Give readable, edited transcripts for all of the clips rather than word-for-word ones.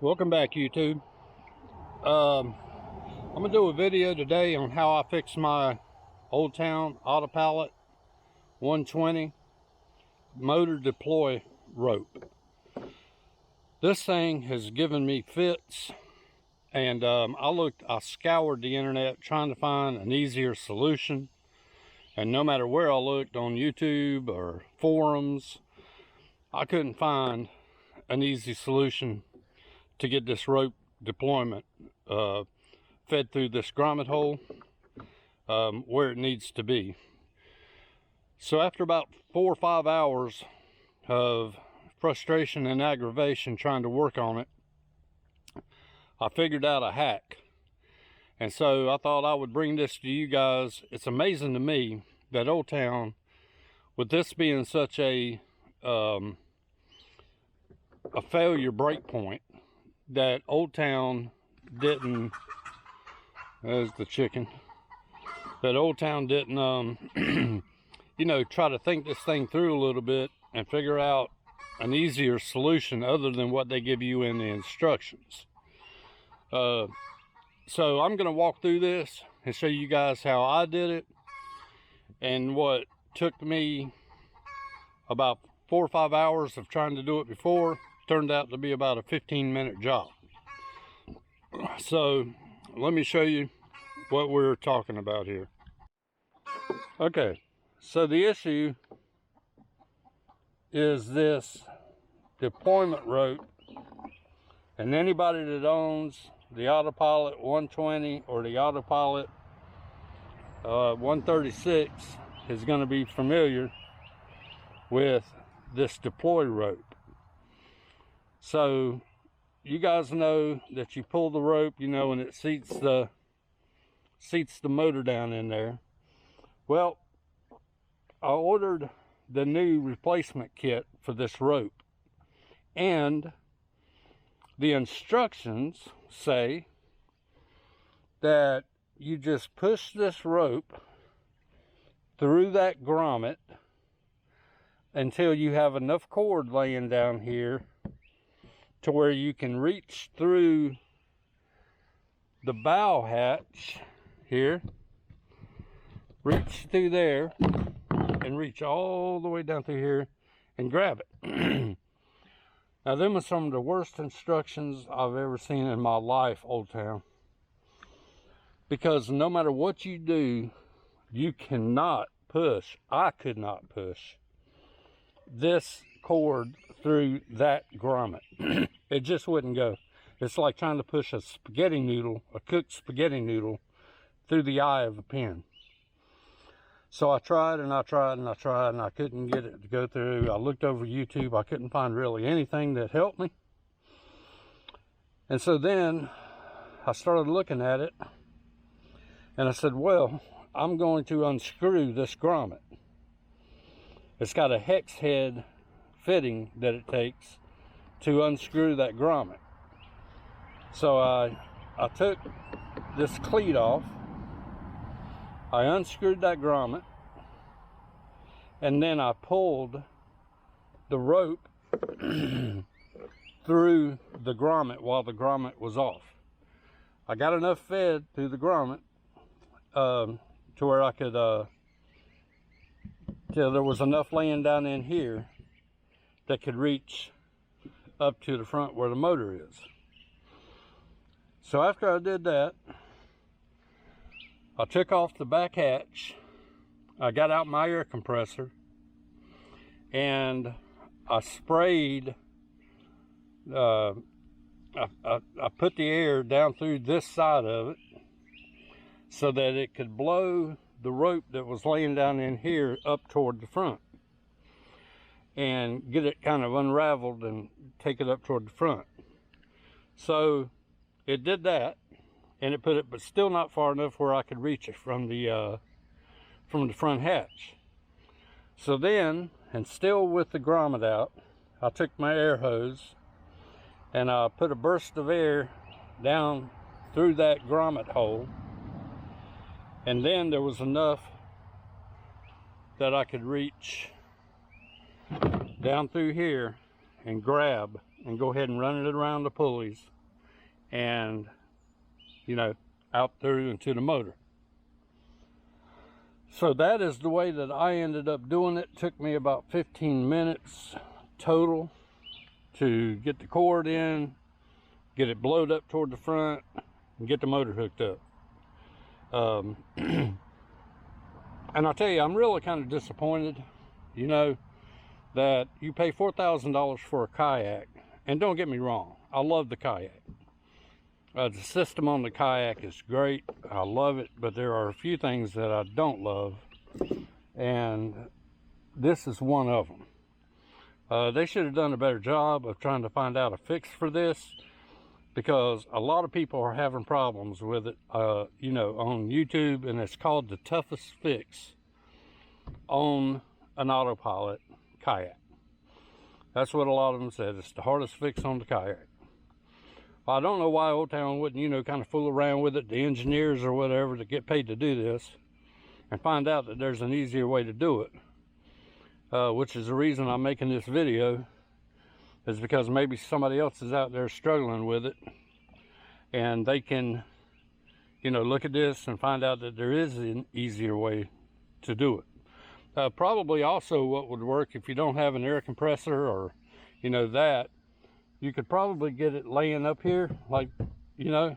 Welcome back, YouTube. I'm gonna do a video today on how I fix my Old Town Autopilot 120 motor deploy rope. This thing has given me fits, and I scoured the internet trying to find an easier solution, and no matter where I looked on YouTube or forums, I couldn't find an easy solution to get this rope deployment fed through this grommet hole where it needs to be. So after about 4 or 5 hours of frustration and aggravation trying to work on it, I figured out a hack. And so I thought I would bring this to you guys. It's amazing to me that Old Town, with this being such a failure break point, that Old Town didn't, there's the chicken, that Old Town didn't, you know, try to think this thing through a little bit and figure out an easier solution other than what they give you in the instructions. So I'm going to walk through this and show you guys how I did it, and what took me about 4 or 5 hours of trying to do it before turned out to be about a 15-minute job. So let me show you what we're talking about here. Okay, so the issue is this deployment rope, and anybody that owns the Autopilot 120 or the Autopilot 136 is going to be familiar with this deploy rope. So you guys know that you pull the rope, you know, and it seats the motor down in there. Well, I ordered the new replacement kit for this rope, and the instructions say that you just push this rope through that grommet until you have enough cord laying down here to where you can reach through the bow hatch here, reach through there and reach all the way down through here and grab it. Now, them are some of the worst instructions I've ever seen in my life, Old Town, because no matter what you do, you cannot push, I could not push this cord through that grommet. It just wouldn't go. It's like trying to push a spaghetti noodle, a cooked spaghetti noodle, through the eye of a pin. So I tried and I tried and I tried, and I couldn't get it to go through. I looked over YouTube. I couldn't find really anything that helped me. And so then I started looking at it, and I said, well, I'm going to unscrew this grommet. It's got a hex head fitting that it takes to unscrew that grommet. So I took this cleat off, I unscrewed that grommet, and then I pulled the rope through the grommet while the grommet was off. I got enough fed through the grommet to where I could, till there was enough laying down in here that could reach up to the front where the motor is. So after I did that, I took off the back hatch, I got out my air compressor, and I sprayed, I put the air down through this side of it so that it could blow the rope that was laying down in here up toward the front and get it kind of unraveled and take it up toward the front. So it did that, and it put it, but still not far enough where I could reach it from the front hatch. So then, and still with the grommet out, I took my air hose and I put a burst of air down through that grommet hole, and then there was enough that I could reach down through here and grab and go ahead and run it around the pulleys and, you know, out through into the motor. So that is the way that I ended up doing it. Took me about 15 minutes total to get the cord in, get it blowed up toward the front, and get the motor hooked up. And I'll tell you, I'm really kind of disappointed, you know, that you pay $4,000 for a kayak. And don't get me wrong, I love the kayak. The system on the kayak is great. I love it, but there are a few things that I don't love, and this is one of them. They should have done a better job of trying to find out a fix for this, because a lot of people are having problems with it, you know, on YouTube, and it's called the toughest fix on an autopilot kayak. That's what a lot of them said. It's the hardest fix on the kayak. I don't know why Old Town wouldn't, you know, kind of fool around with it, the engineers or whatever that get paid to do this, and find out that there's an easier way to do it. Which is the reason I'm making this video, is because maybe somebody else is out there struggling with it, and they can, you know, look at this and find out that there is an easier way to do it. Probably also what would work, if you don't have an air compressor or, you know, that, you could probably get it laying up here, like, you know,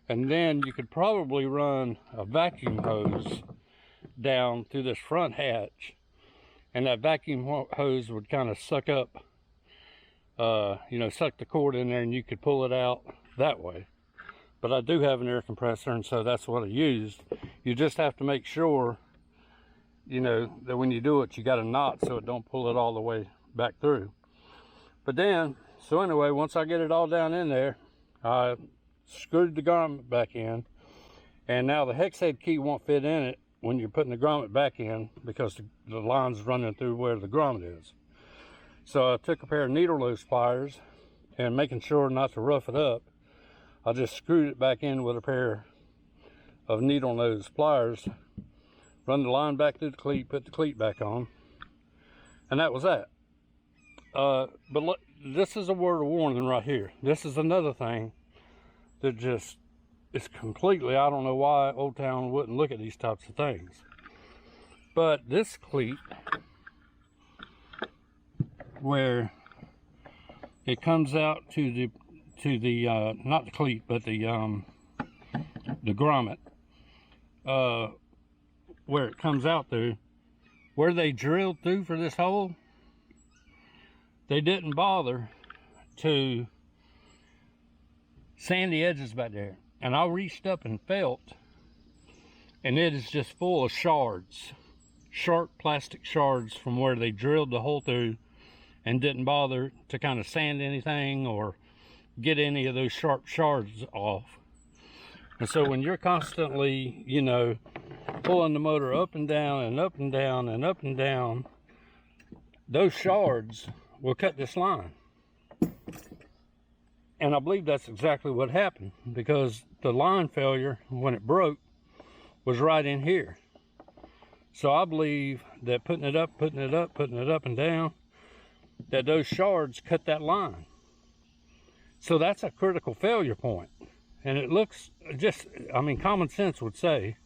and then you could probably run a vacuum hose down through this front hatch, and that vacuum hose would kind of suck up, you know, suck the cord in there, and you could pull it out that way. But I do have an air compressor, and so that's what I used. You just have to make sure, you know, that when you do it, you got a knot so it don't pull it all the way back through. But then, so anyway, once I get it all down in there, I screwed the grommet back in, and now the hex head key won't fit in it when you're putting the grommet back in, because the line's running through where the grommet is. So I took a pair of needle nose pliers, and making sure not to rough it up, I just screwed it back in with a pair of needle nose pliers, run the line back through the cleat, put the cleat back on, and that was that. But look, this is a word of warning right here. This is another thing that just is completely, I don't know why Old Town wouldn't look at these types of things. But this cleat, where it comes out to the not the cleat, but the grommet, where it comes out through, where they drilled through for this hole, they didn't bother to sand the edges back there. And I reached up and felt, and it is just full of shards, sharp plastic shards from where they drilled the hole through, and didn't bother to kind of sand anything or get any of those sharp shards off. And so when you're constantly, you know, pulling the motor up and down and up and down and up and down, those shards will cut this line. And I believe that's exactly what happened, because the line failure, when it broke, was right in here. So I believe that putting it up and down, that those shards cut that line. So that's a critical failure point. And it looks just, I mean, common sense would say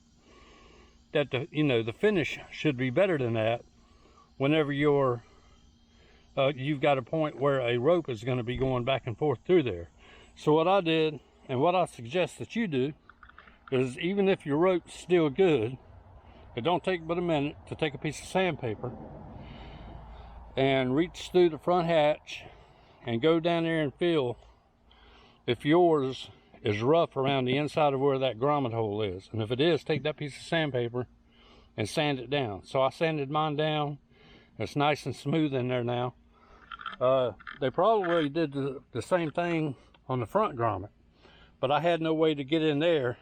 that the, you know, the finish should be better than that whenever you're you've got a point where a rope is going to be going back and forth through there. So what I did, and what I suggest that you do, is even if your rope's still good, it don't take but a minute to take a piece of sandpaper and reach through the front hatch and go down there and feel if yours is rough around the inside of where that grommet hole is. And if it is, take that piece of sandpaper and sand it down. So I sanded mine down. It's nice and smooth in there now. They probably did the same thing on the front grommet, but I had no way to get in there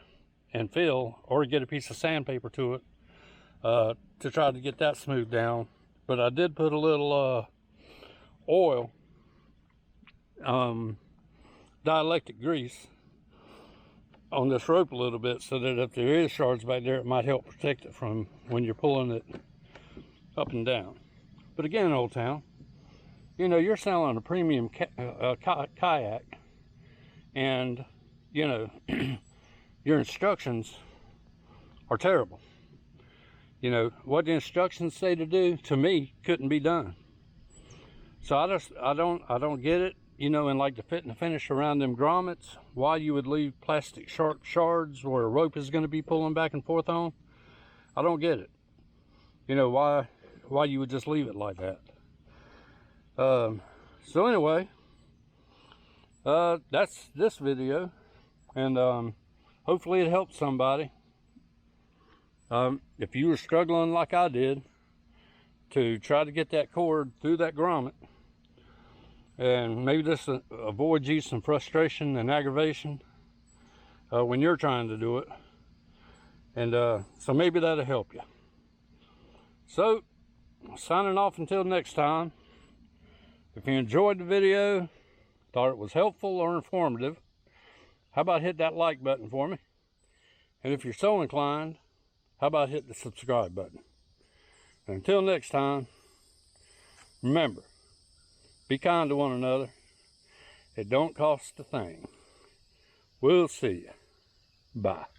and feel, or get a piece of sandpaper to it to try to get that smoothed down. But I did put a little oil, dielectric grease, on this rope a little bit, so that if there is shards back there, it might help protect it from when you're pulling it up and down. But again, Old Town, you know, you're selling a premium kayak, and, you know, your instructions are terrible. You know, what the instructions say to do, to me, couldn't be done. So I don't get it, you know, and like the fit and the finish around them grommets, why you would leave plastic sharp shards where a rope is going to be pulling back and forth on. I don't get it. You know, why you would just leave it like that. So anyway, that's this video, and hopefully it helps somebody. If you were struggling like I did to try to get that cord through that grommet, and maybe this avoids you some frustration and aggravation when you're trying to do it, and so maybe that'll help you. So, signing off until next time. If you enjoyed the video, thought it was helpful or informative, how about hit that like button for me? And if you're so inclined, how about hit the subscribe button? And until next time, remember, be kind to one another. It don't cost a thing. We'll see you. Bye.